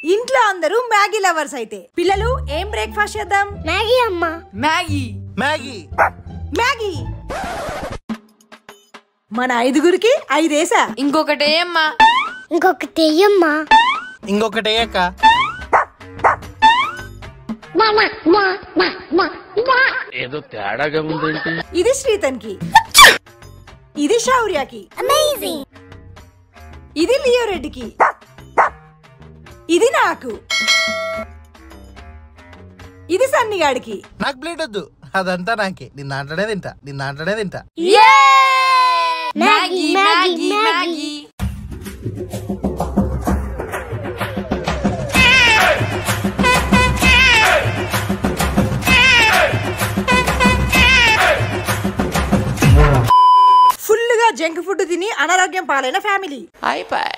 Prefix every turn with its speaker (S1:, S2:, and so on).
S1: ఇంట్లో అందరూ Maggi lovers అయితే పిల్లలు ఏం బ్రేక్ఫాస్ట్ చేద్దాం?
S2: మ్యాగీ అమ్మా.
S3: Maggi
S4: Maggi
S1: Maggi. మన 5గురికి 5 వేసా.
S3: ఇంకొకటి అమ్మా.
S2: ఇంకొకటి అమ్మా.
S4: ఇంకొకటి అక్క.
S5: ఏదో తేడాగా ఉందేంటి?
S1: ఇది శ్రీతన్కి, ఇది శౌర్యకి, ఇది లియో రెడ్డికి, ఇది నాకు, ఇది సన్నిగాడికి.
S4: నాకు ప్లేట్ వద్దు, అదంతా నాకే. నిన్న అంటనే తింటా.
S3: Maggi Maggi Maggi.
S1: ఫుల్ గా జంక్ ఫుడ్ తిని అనారోగ్యం పాలైన ఫ్యామిలీ.
S3: అయిపోయి.